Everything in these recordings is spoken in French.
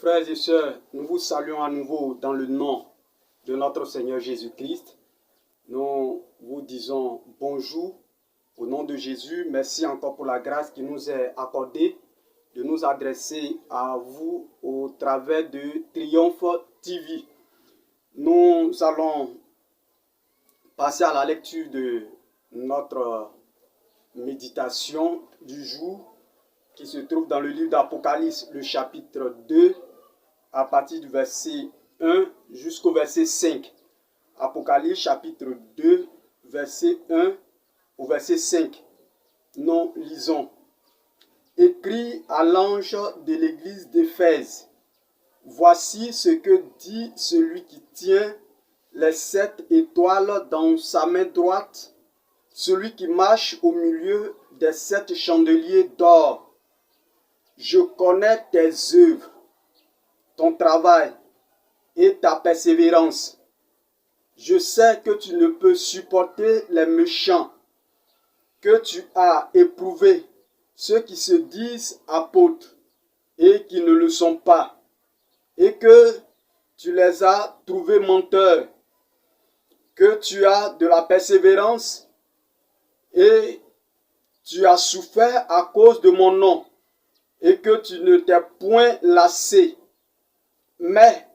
Frères et sœurs, nous vous saluons à nouveau dans le nom de notre Seigneur Jésus-Christ. Nous vous disons bonjour au nom de Jésus. Merci encore pour la grâce qui nous est accordée de nous adresser à vous au travers de Triomphe TV. Nous allons passer à la lecture de notre méditation du jour qui se trouve dans le livre d'Apocalypse, le chapitre 2, à partir du verset 1 jusqu'au verset 5. Apocalypse, chapitre 2, verset 1 au verset 5. Nous lisons. Écrit à l'ange de l'église d'Éphèse. Voici ce que dit celui qui tient les 7 étoiles dans sa main droite, celui qui marche au milieu des 7 chandeliers d'or. Je connais tes œuvres, ton travail et ta persévérance. Je sais que tu ne peux supporter les méchants, que tu as éprouvé ceux qui se disent apôtres et qui ne le sont pas, et que tu les as trouvés menteurs, que tu as de la persévérance et tu as souffert à cause de mon nom, et que tu ne t'es point lassé. Mais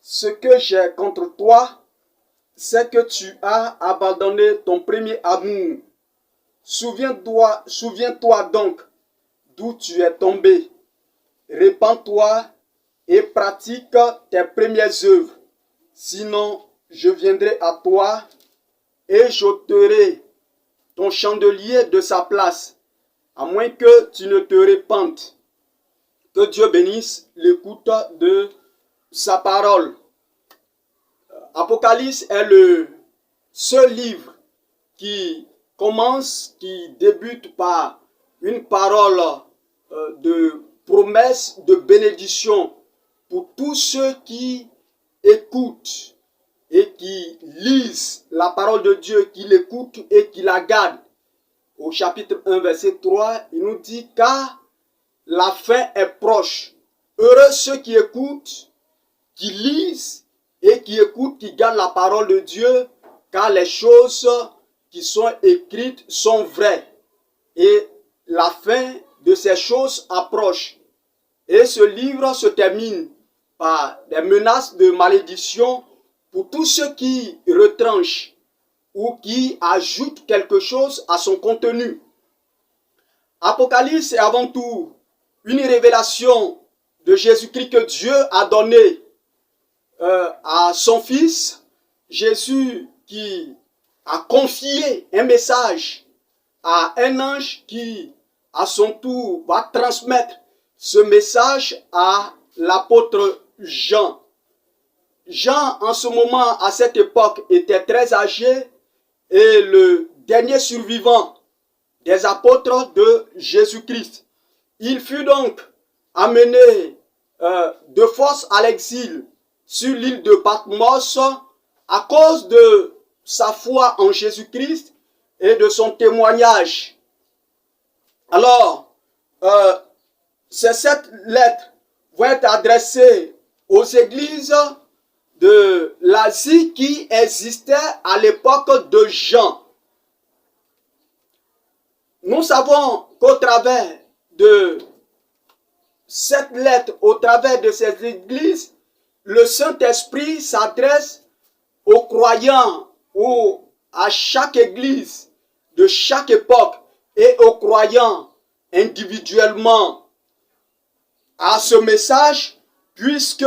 ce que j'ai contre toi, c'est que tu as abandonné ton premier amour. Souviens-toi donc d'où tu es tombé. Répands-toi et pratique tes premières œuvres. Sinon, je viendrai à toi et j'ôterai ton chandelier de sa place, à moins que tu ne te répandes. Que Dieu bénisse l'écoute de sa parole. Apocalypse est le seul livre qui débute par une parole de promesse, de bénédiction pour tous ceux qui écoutent et qui lisent la parole de Dieu, qui l'écoutent et qui la gardent. Au chapitre 1, verset 3, il nous dit « Car la fin est proche. Heureux ceux qui écoutent, qui lisent et qui écoutent, qui gardent la parole de Dieu, car les choses qui sont écrites sont vraies. Et la fin de ces choses approche. » Et ce livre se termine par des menaces de malédiction pour tous ceux qui retranchent ou qui ajoutent quelque chose à son contenu. Apocalypse est avant tout une révélation de Jésus-Christ que Dieu a donné à son Fils. Jésus qui a confié un message à un ange qui, à son tour, va transmettre ce message à l'apôtre Jean. Jean, en ce moment, à cette époque, était très âgé et le dernier survivant des apôtres de Jésus-Christ. Il fut donc amené de force à l'exil sur l'île de Patmos à cause de sa foi en Jésus-Christ et de son témoignage. Alors, ces 7 lettres vont être adressées aux églises de l'Asie qui existaient à l'époque de Jean. Nous savons qu'au travers de cette lettre, au travers de ces églises, le Saint-Esprit s'adresse aux croyants ou à chaque église de chaque époque et aux croyants individuellement à ce message, puisque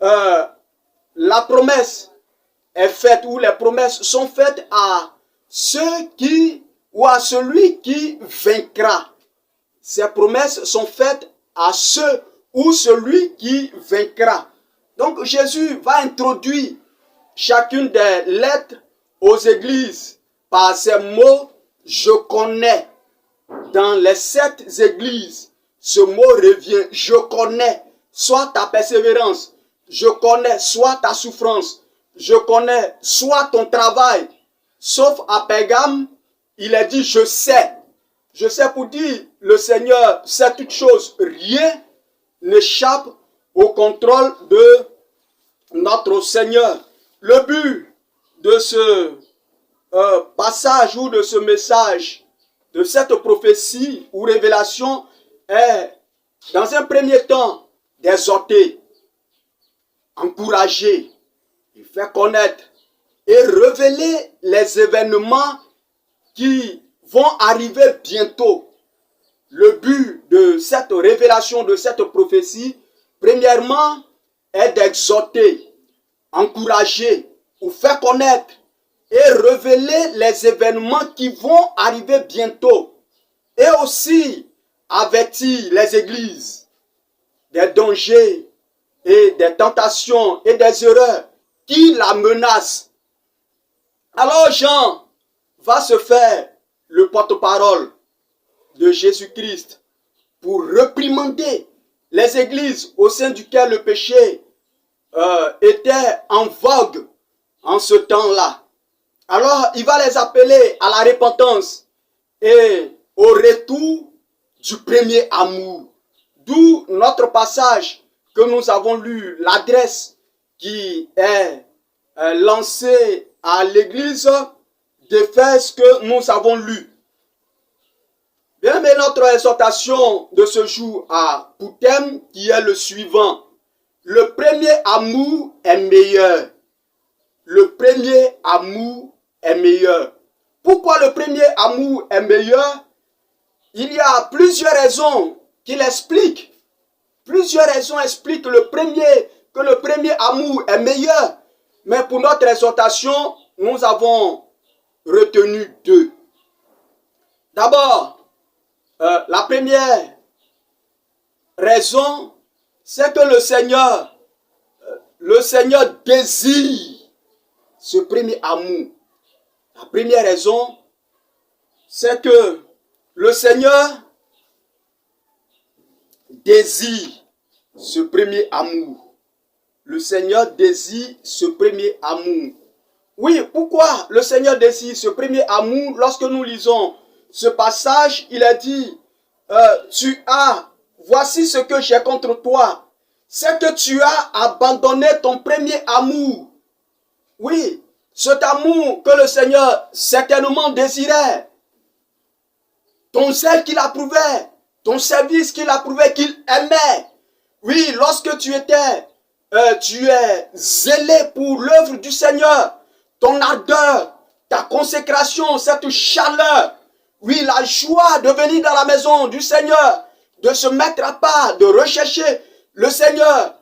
la promesse est faite ou les promesses sont faites à ceux qui ou à celui qui vaincra. Ces promesses sont faites à ceux ou celui qui vaincra. Donc Jésus va introduire chacune des lettres aux églises par ces mots « je connais ». Dans les 7 églises, ce mot revient « je connais » soit ta persévérance, je connais soit ta souffrance, je connais soit ton travail. Sauf à Pergame, il est dit « je sais ». Je sais pour dire, le Seigneur sait toutes choses, rien n'échappe au contrôle de notre Seigneur. Le but de ce passage ou de ce message, de cette prophétie ou révélation est, dans un premier temps, d'exhorter, encourager, faire connaître et révéler les événements qui vont arriver bientôt. Le but de cette révélation, de cette prophétie, premièrement, est d'exhorter, encourager ou faire connaître et révéler les événements qui vont arriver bientôt. Et aussi avertir les églises des dangers et des tentations et des erreurs qui la menacent. Alors Jean va se faire le porte-parole de Jésus-Christ pour réprimander les églises au sein duquel le péché était en vogue en ce temps-là. Alors il va les appeler à la repentance et au retour du premier amour. D'où notre passage que nous avons lu, l'adresse qui est lancée à l'église d'Éphèse que nous avons lu. Bien aimé, notre exhortation de ce jour a pour thème qui est le suivant. Le premier amour est meilleur. Le premier amour est meilleur. Pourquoi le premier amour est meilleur? Il y a plusieurs raisons qui l'expliquent. Plusieurs raisons expliquent que le premier amour est meilleur. Mais pour notre exhortation, nous avons retenu deux. D'abord, la première raison, c'est que le Seigneur désire ce premier amour. La première raison, c'est que le Seigneur désire ce premier amour. Le Seigneur désire ce premier amour. Oui, pourquoi le Seigneur désire ce premier amour? Lorsque nous lisons ce passage, il a dit, voici ce que j'ai contre toi, c'est que tu as abandonné ton premier amour. Oui, cet amour que le Seigneur certainement désirait, ton zèle qu'il approuvait, ton service qu'il approuvait, qu'il aimait. Oui, lorsque tu es zélé pour l'œuvre du Seigneur, ton ardeur, ta consécration, cette chaleur, oui, la joie de venir dans la maison du Seigneur, de se mettre à part, de rechercher le Seigneur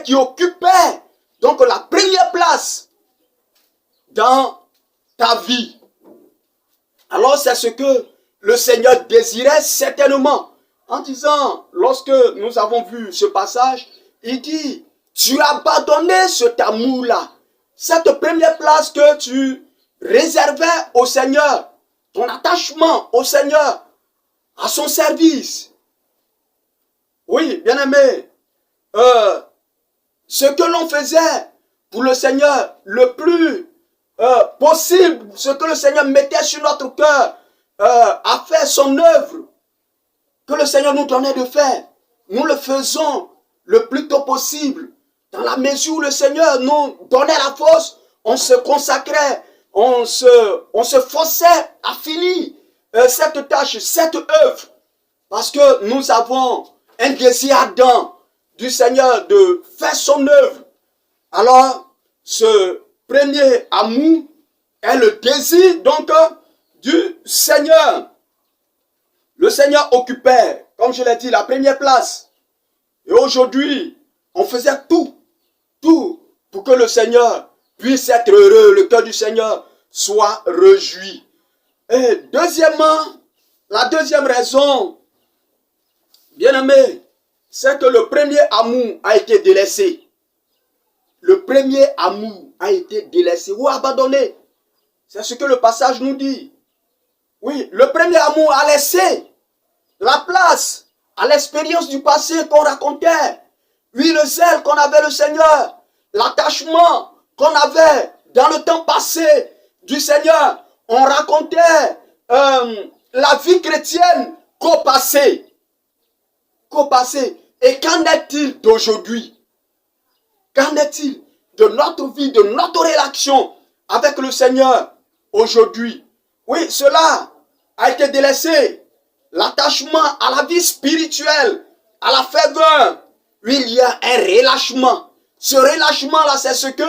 qui occupait donc la première place dans ta vie. Alors c'est ce que le Seigneur désirait certainement. En disant, lorsque nous avons vu ce passage, il dit, tu as abandonné cet amour-là, cette première place que tu réservais au Seigneur, ton attachement au Seigneur, à son service. Oui, bien-aimé, ce que l'on faisait pour le Seigneur, le plus possible, ce que le Seigneur mettait sur notre cœur, à faire son œuvre, que le Seigneur nous donnait de faire, nous le faisons le plus tôt possible. Dans la mesure où le Seigneur nous donnait la force, on se consacrait, on se forçait à finir cette tâche, cette œuvre. Parce que nous avons un désir ardent du Seigneur de faire son œuvre. Alors, ce premier amour est le désir donc du Seigneur. Le Seigneur occupait, comme je l'ai dit, la première place. Et aujourd'hui, on faisait tout pour que le Seigneur puisse être heureux, le cœur du Seigneur soit réjoui. Et deuxièmement, la deuxième raison, bien-aimé, c'est que le premier amour a été délaissé. Le premier amour a été délaissé ou abandonné. C'est ce que le passage nous dit. Oui, le premier amour a laissé la place à l'expérience du passé qu'on racontait. Oui, le zèle qu'on avait le Seigneur, l'attachement qu'on avait dans le temps passé du Seigneur. On racontait la vie chrétienne qu'au passé. Et qu'en est-il d'aujourd'hui? Qu'en est-il de notre vie, de notre relation avec le Seigneur aujourd'hui? Oui, cela a été délaissé. L'attachement à la vie spirituelle, à la ferveur. Oui, il y a un relâchement. Ce relâchement-là, c'est ce que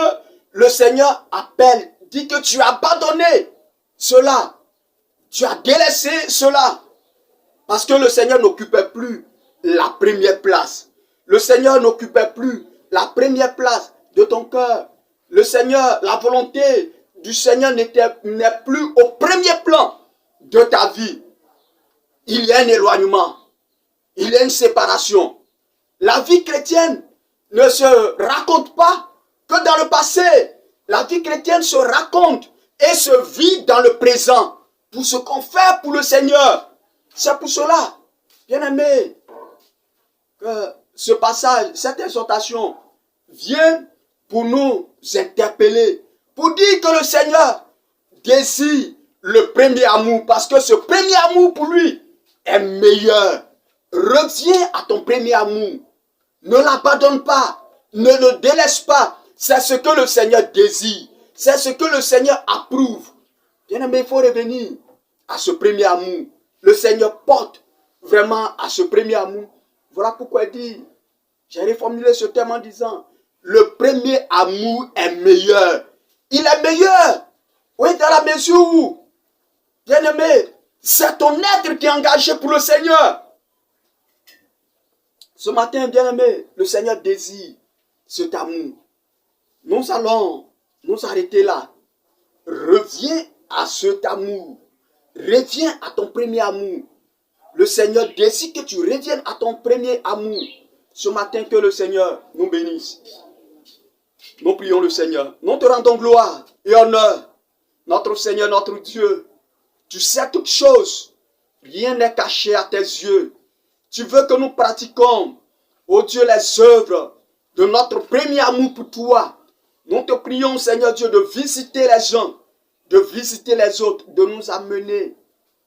le Seigneur appelle. Dit que tu as abandonné cela. Tu as délaissé cela. Parce que le Seigneur n'occupait plus la première place. Le Seigneur n'occupait plus la première place de ton cœur. Le Seigneur, la volonté du Seigneur n'est plus au premier plan de ta vie. Il y a un éloignement. Il y a une séparation. La vie chrétienne ne se raconte pas que dans le passé. La vie chrétienne se raconte et se vit dans le présent pour ce qu'on fait pour le Seigneur. C'est pour cela, bien aimé, que ce passage, cette exhortation vient pour nous interpeller, pour dire que le Seigneur désire le premier amour, parce que ce premier amour pour lui est meilleur. Reviens à ton premier amour. Ne l'abandonne pas, ne le délaisse pas. C'est ce que le Seigneur désire, c'est ce que le Seigneur approuve. Bien aimé, il faut revenir à ce premier amour. Le Seigneur porte vraiment à ce premier amour. Voilà pourquoi il dit, j'ai reformulé ce thème en disant, le premier amour est meilleur. Il est meilleur. Oui, dans la mesure où, bien aimé, c'est ton être qui est engagé pour le Seigneur. Ce matin, bien aimé, le Seigneur désire cet amour. Nous allons nous arrêter là. Reviens à cet amour. Reviens à ton premier amour. Le Seigneur désire que tu reviennes à ton premier amour. Ce matin, que le Seigneur nous bénisse. Nous prions le Seigneur. Nous te rendons gloire et honneur. Notre Seigneur, notre Dieu. Tu sais toutes choses. Rien n'est caché à tes yeux. Tu veux que nous pratiquions, ô Dieu, les œuvres de notre premier amour pour toi. Nous te prions, Seigneur Dieu, de visiter les gens, de visiter les autres, de nous amener,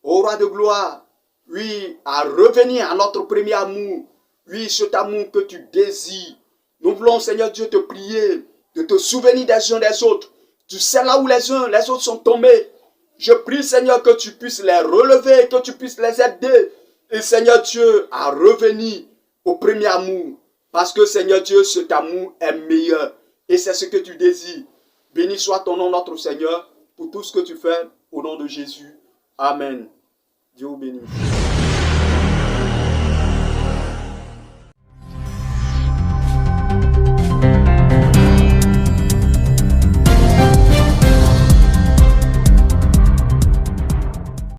ô Roi de gloire, oui, à revenir à notre premier amour. Oui, cet amour que tu désires. Nous voulons, Seigneur Dieu, te prier, de te souvenir des uns des autres. Tu sais là où les uns, les autres sont tombés. Je prie, Seigneur, que tu puisses les relever, que tu puisses les aider. Et Seigneur Dieu, à revenir au premier amour. Parce que, Seigneur Dieu, cet amour est meilleur. Et c'est ce que tu désires. Béni soit ton nom, notre Seigneur, pour tout ce que tu fais. Au nom de Jésus. Amen. Dieu vous bénisse.